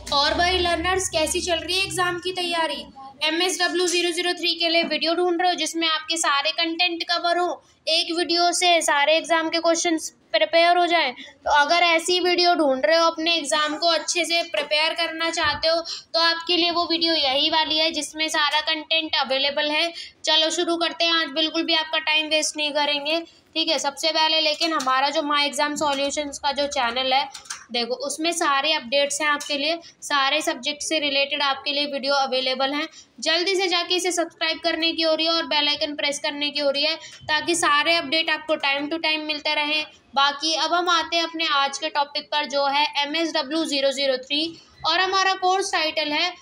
और भाई लर्नर्स, कैसी चल रही है एग्जाम की तैयारी? MSW 003 के लिए वीडियो ढूंढ रहे हो जिसमें आपके सारे कंटेंट कवर हो, एक वीडियो से सारे एग्जाम के क्वेश्चंस प्रिपेयर हो जाए? तो अगर ऐसी वीडियो ढूंढ रहे हो, अपने एग्जाम को अच्छे से प्रिपेयर करना चाहते हो, तो आपके लिए वो वीडियो यही वाली है जिसमें सारा कंटेंट अवेलेबल है। चलो शुरू करते हैं, आज बिल्कुल भी आपका टाइम वेस्ट नहीं करेंगे, ठीक है। सबसे पहले लेकिन हमारा जो माई एग्जाम सॉल्यूशंस का जो चैनल है, देखो उसमें सारे अपडेट्स हैं आपके लिए, सारे सब्जेक्ट से रिलेटेड आपके लिए वीडियो अवेलेबल हैं। जल्दी से जाके इसे सब्सक्राइब करने की हो रही है और बेल आइकन प्रेस करने की हो रही है, ताकि सारे अपडेट आपको टाइम टू टाइम मिलते रहें। बाकी अब हम आते हैं अपने आज के टॉपिक पर, जो है MSW 003, और हमारा कोर्स टाइटल है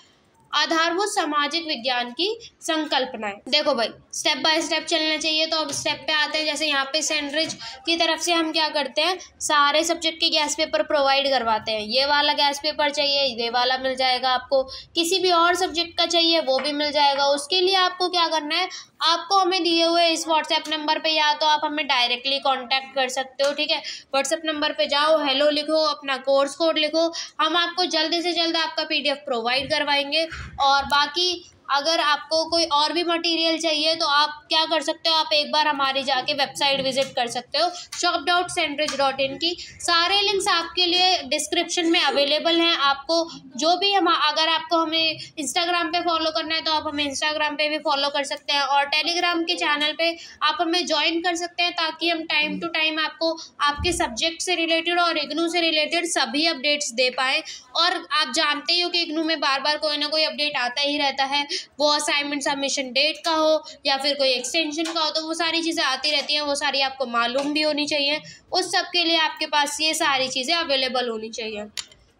आधारभूत सामाजिक विज्ञान की संकल्पनाएं। देखो भाई, स्टेप बाय स्टेप चलना चाहिए, तो अब स्टेप पे आते हैं। जैसे यहाँ पे सेंड्रिज की तरफ से हम क्या करते हैं, सारे सब्जेक्ट के गैस पेपर प्रोवाइड करवाते हैं। ये वाला गैस पेपर चाहिए, ये वाला मिल जाएगा आपको। किसी भी और सब्जेक्ट का चाहिए वो भी मिल जाएगा। उसके लिए आपको क्या करना है, आपको हमें दिए हुए इस व्हाट्सएप नंबर पे या तो आप हमें डायरेक्टली कांटेक्ट कर सकते हो, ठीक है। व्हाट्सएप नंबर पे जाओ, हेलो लिखो, अपना कोर्स कोड लिखो, हम आपको जल्दी से जल्द आपका PDF प्रोवाइड करवाएंगे। और बाकी अगर आपको कोई और भी मटेरियल चाहिए तो आप क्या कर सकते हो, आप एक बार हमारी जाके वेबसाइट विजिट कर सकते हो, shop.sandridge.in की। सारे लिंक्स आपके लिए डिस्क्रिप्शन में अवेलेबल हैं। आपको जो भी अगर आपको हमें इंस्टाग्राम पे फॉलो करना है तो आप हमें इंस्टाग्राम पे भी फॉलो कर सकते हैं, और टेलीग्राम के चैनल पे आप हमें ज्वाइन कर सकते हैं, ताकि हम टाइम टू टाइम आपको आपके सब्जेक्ट से रिलेटेड और इग्नू से रिलेटेड सभी अपडेट्स दे पाएँ। और आप जानते ही हो कि इग्नू में बार बार कोई ना कोई अपडेट आता ही रहता है, वो असाइनमेंट सबमिशन डेट का हो या फिर कोई एक्सटेंशन का हो, तो वो सारी चीज़ें आती रहती हैं, वो सारी आपको मालूम भी होनी चाहिए। उस सब के लिए आपके पास ये सारी चीज़ें अवेलेबल होनी चाहिए।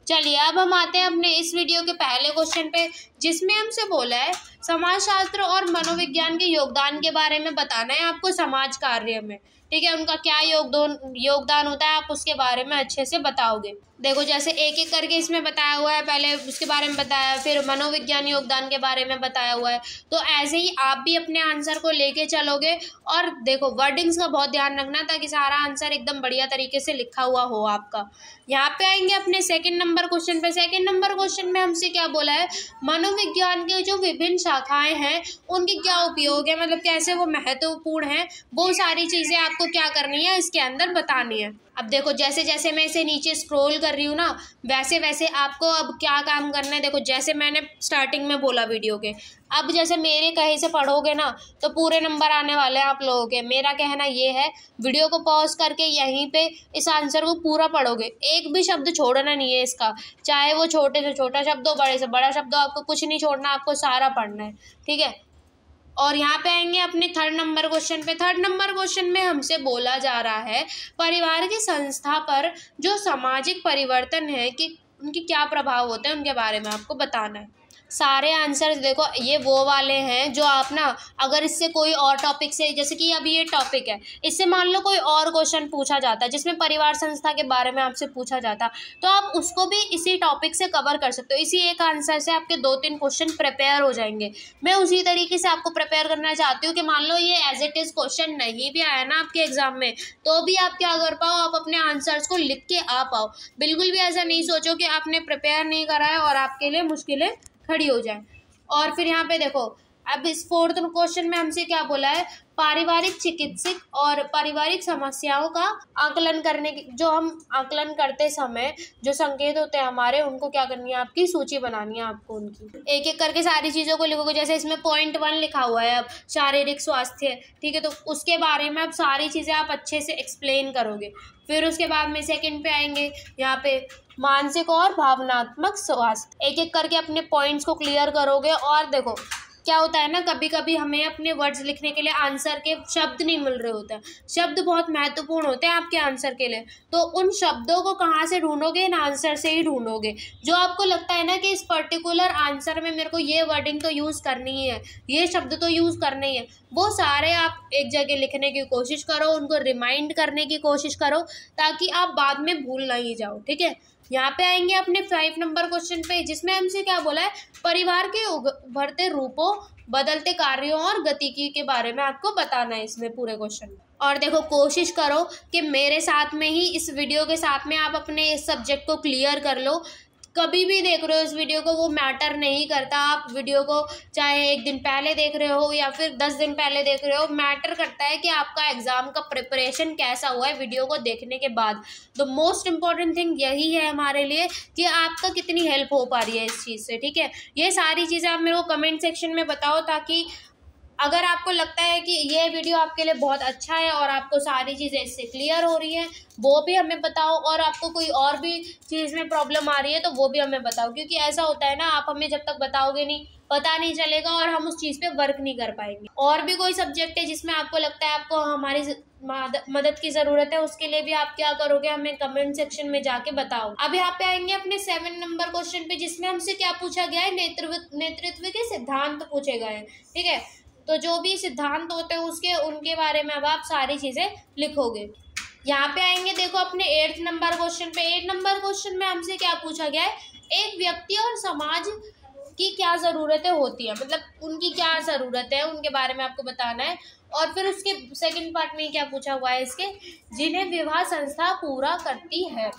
चलिए अब हम आते हैं अपने इस वीडियो के पहले क्वेश्चन पे, जिसमें हमसे बोला है समाजशास्त्र और मनोविज्ञान के योगदान के बारे में बताना है आपको समाज कार्य में, ठीक है। उनका क्या योगदान होता है, आप उसके बारे में अच्छे से बताओगे। देखो जैसे एक एक करके इसमें बताया हुआ है, पहले उसके बारे में बताया, फिर मनोविज्ञान योगदान के बारे में बताया हुआ है। तो ऐसे ही आप भी अपने आंसर को लेके चलोगे, और देखो वर्डिंग्स का बहुत ध्यान रखना, ताकि सारा आंसर एकदम बढ़िया तरीके से लिखा हुआ हो आपका। यहाँ पे आएंगे अपने सेकंड नंबर क्वेश्चन पे। सेकंड नंबर क्वेश्चन में हमसे क्या बोला है, मनोविज्ञान के जो विभिन्न शाखाएं हैं उनके क्या उपयोग है, मतलब कैसे वो महत्वपूर्ण है, वो सारी चीज़ें आपको क्या करनी है, इसके अंदर बतानी है। अब देखो जैसे जैसे मैं इसे नीचे स्क्रॉल कर रही हूँ ना, वैसे वैसे आपको अब क्या काम करना है। देखो जैसे मैंने स्टार्टिंग में बोला वीडियो के, अब जैसे मेरे कहीं से पढ़ोगे ना तो पूरे नंबर आने वाले हैं आप लोगों के। मेरा कहना ये है, वीडियो को पॉज करके यहीं पे इस आंसर को पूरा पढ़ोगे, एक भी शब्द छोड़ना नहीं है इसका, चाहे वो छोटे से छोटा शब्द हो, बड़े से बड़ा शब्द हो, आपको कुछ नहीं छोड़ना, आपको सारा पढ़ना है, ठीक है। और यहाँ पे आएंगे अपने थर्ड नंबर क्वेश्चन पे। थर्ड नंबर क्वेश्चन में हमसे बोला जा रहा है परिवार की संस्था पर जो सामाजिक परिवर्तन है कि उनके क्या प्रभाव होते हैं, उनके बारे में आपको बताना है। सारे आंसर्स देखो ये वो वाले हैं जो आप ना, अगर इससे कोई और टॉपिक से, जैसे कि अभी ये टॉपिक है, इससे मान लो कोई और क्वेश्चन पूछा जाता है जिसमें परिवार संस्था के बारे में आपसे पूछा जाता, तो आप उसको भी इसी टॉपिक से कवर कर सकते हो। इसी एक आंसर से आपके 2-3 क्वेश्चन प्रिपेयर हो जाएंगे। मैं उसी तरीके से आपको प्रिपेयर करना चाहती हूँ कि मान लो ये एज इट इज़ क्वेश्चन नहीं भी आया ना आपके एग्जाम में, तो भी आप क्या कर पाओ, आप अपने आंसर्स को लिख के आ पाओ। बिल्कुल भी ऐसा नहीं सोचो कि आपने प्रिपेयर नहीं करा है और आपके लिए मुश्किलें खड़ी हो जाए। और फिर यहाँ पे देखो, अब इस फोर्थ क्वेश्चन में हमसे क्या बोला है, पारिवारिक चिकित्सक और पारिवारिक समस्याओं का आकलन करने की, जो हम आकलन करते समय जो संकेत होते हैं हमारे, उनको क्या करनी है, आपकी सूची बनानी है आपको उनकी। एक एक करके सारी चीज़ों को लिखोगे। जैसे इसमें पॉइंट 1 लिखा हुआ है अब शारीरिक स्वास्थ्य, ठीक है, तो उसके बारे में अब सारी चीज़ें आप अच्छे से एक्सप्लेन करोगे। फिर उसके बाद में सेकंड पे आएंगे, यहाँ पे मानसिक और भावनात्मक स्वास्थ्य। एक एक करके अपने पॉइंट्स को क्लियर करोगे। और देखो क्या होता है ना, कभी कभी हमें अपने वर्ड्स लिखने के लिए आंसर के शब्द नहीं मिल रहे होते हैं। शब्द बहुत महत्वपूर्ण होते हैं आपके आंसर के लिए, तो उन शब्दों को कहाँ से ढूंढोगे, इन आंसर से ही ढूंढोगे। जो आपको लगता है ना कि इस पर्टिकुलर आंसर में मेरे को ये वर्डिंग तो यूज़ करनी ही है, ये शब्द तो यूज़ करने ही है, वो सारे आप एक जगह लिखने की कोशिश करो, उनको रिमाइंड करने की कोशिश करो, ताकि आप बाद में भूल नहीं जाओ, ठीक है। यहाँ पे आएंगे अपने 5 नंबर क्वेश्चन पे, जिसमें हमसे क्या बोला है, परिवार के उभरते रूपों, बदलते कार्यों और गतिकी के बारे में आपको बताना है इसमें पूरे क्वेश्चन में। और देखो कोशिश करो कि मेरे साथ में ही, इस वीडियो के साथ में आप अपने इस सब्जेक्ट को क्लियर कर लो। कभी भी देख रहे हो इस वीडियो को, वो मैटर नहीं करता। आप वीडियो को चाहे 1 दिन पहले देख रहे हो या फिर 10 दिन पहले देख रहे हो, मैटर करता है कि आपका एग्ज़ाम का प्रिपरेशन कैसा हुआ है वीडियो को देखने के बाद। द मोस्ट इम्पॉर्टेंट थिंग यही है हमारे लिए कि आपका कितनी हेल्प हो पा रही है इस चीज़ से, ठीक है। ये सारी चीज़ें आप मेरे को कमेंट सेक्शन में बताओ, ताकि अगर आपको लगता है कि ये वीडियो आपके लिए बहुत अच्छा है और आपको सारी चीज़ें इससे क्लियर हो रही हैं, वो भी हमें बताओ। और आपको कोई और भी चीज़ में प्रॉब्लम आ रही है तो वो भी हमें बताओ, क्योंकि ऐसा होता है ना, आप हमें जब तक बताओगे नहीं, पता नहीं चलेगा और हम उस चीज़ पे वर्क नहीं कर पाएंगे। और भी कोई सब्जेक्ट है जिसमें आपको लगता है आपको हमारी मदद की ज़रूरत है, उसके लिए भी आप क्या करोगे, हमें कमेंट सेक्शन में जाके बताओ। अब यहाँ पे आएंगे अपने 7 नंबर क्वेश्चन पे, जिसमें हमसे क्या पूछा गया है, नेतृत्व के सिद्धांत पूछे गए हैं, ठीक है। तो जो भी सिद्धांत होते हैं उनके बारे में अब आप सारी चीज़ें लिखोगे। यहाँ पे आएंगे, देखो अपने 8 नंबर क्वेश्चन पे। 8 नंबर क्वेश्चन में हमसे क्या पूछा गया है, एक व्यक्ति और समाज की क्या ज़रूरतें होती है, मतलब उनकी क्या ज़रूरत है उनके बारे में आपको बताना है। और फिर उसके सेकंड पार्ट में क्या पूछा हुआ है इसके, जिन्हें विवाह संस्था पूरा करती है,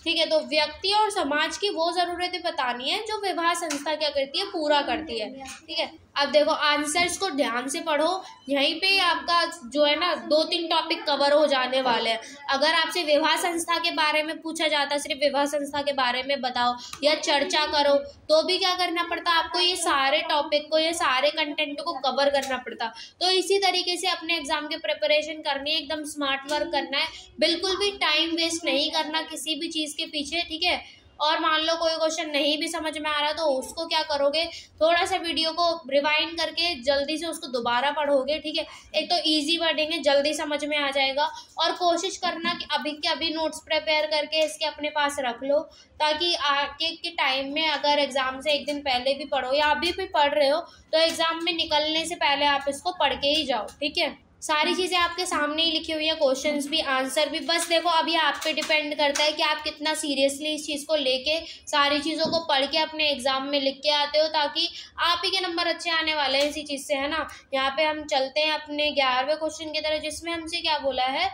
ठीक है। तो व्यक्ति और समाज की वो ज़रूरतें बतानी है जो विवाह संस्था क्या करती है, पूरा करती है, ठीक है। अब देखो आंसर्स को ध्यान से पढ़ो, यहीं पे आपका जो है ना 2-3 टॉपिक कवर हो जाने वाले हैं। अगर आपसे विवाह संस्था के बारे में पूछा जाता, सिर्फ विवाह संस्था के बारे में बताओ या चर्चा करो, तो भी क्या करना पड़ता आपको, ये सारे टॉपिक को, ये सारे कंटेंट को कवर करना पड़ता। तो इसी तरीके से अपने एग्जाम की प्रिपरेशन करनी है, एकदम स्मार्ट वर्क करना है, बिल्कुल भी टाइम वेस्ट नहीं करना किसी भी चीज़ के पीछे, ठीक है। और मान लो कोई क्वेश्चन नहीं भी समझ में आ रहा तो उसको क्या करोगे, थोड़ा सा वीडियो को रिवाइंड करके जल्दी से उसको दोबारा पढ़ोगे, ठीक है। एक तो इजी वर्डिंग है, जल्दी समझ में आ जाएगा। और कोशिश करना कि अभी के अभी नोट्स प्रिपेयर करके इसके अपने पास रख लो, ताकि आगे के टाइम में अगर एग्ज़ाम से 1 दिन पहले भी पढ़ो या अभी भी पढ़ रहे हो तो एग्ज़ाम में निकलने से पहले आप इसको पढ़ के ही जाओ, ठीक है। सारी चीज़ें आपके सामने ही लिखी हुई है, क्वेश्चंस भी, आंसर भी। बस देखो अभी आप पे डिपेंड करता है कि आप कितना सीरियसली इस चीज़ को लेके सारी चीज़ों को पढ़ के अपने एग्जाम में लिख के आते हो, ताकि आप ही के नंबर अच्छे आने वाले हैं इसी चीज़ से, है ना। यहाँ पे हम चलते हैं अपने 11वें क्वेश्चन की तरह, जिसमें हमसे क्या बोला है,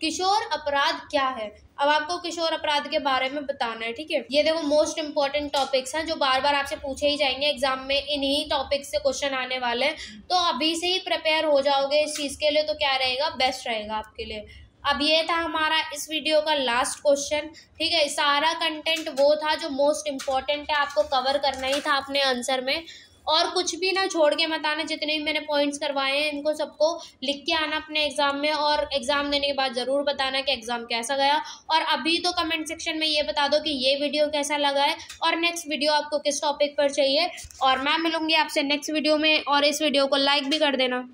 किशोर अपराध क्या है। अब आपको किशोर अपराध के बारे में बताना है, ठीक है। ये देखो मोस्ट इंपॉर्टेंट टॉपिक्स हैं जो बार बार आपसे पूछे ही जाएंगे एग्जाम में, इन्हीं टॉपिक से क्वेश्चन आने वाले हैं। तो अभी से ही प्रिपेयर हो जाओगे इस चीज़ के लिए तो क्या रहेगा, बेस्ट रहेगा आपके लिए। अब ये था हमारा इस वीडियो का लास्ट क्वेश्चन, ठीक है। सारा कंटेंट वो था जो मोस्ट इम्पॉर्टेंट है, आपको कवर करना ही था अपने आंसर में। और कुछ भी ना छोड़ के मत आना, जितने भी मैंने पॉइंट्स करवाए हैं इनको सबको लिख के आना अपने एग्जाम में, और एग्जाम देने के बाद ज़रूर बताना कि एग्जाम कैसा गया। और अभी तो कमेंट सेक्शन में ये बता दो कि ये वीडियो कैसा लगा है और नेक्स्ट वीडियो आपको किस टॉपिक पर चाहिए। और मैं मिलूंगी आपसे नेक्स्ट वीडियो में, और इस वीडियो को लाइक भी कर देना।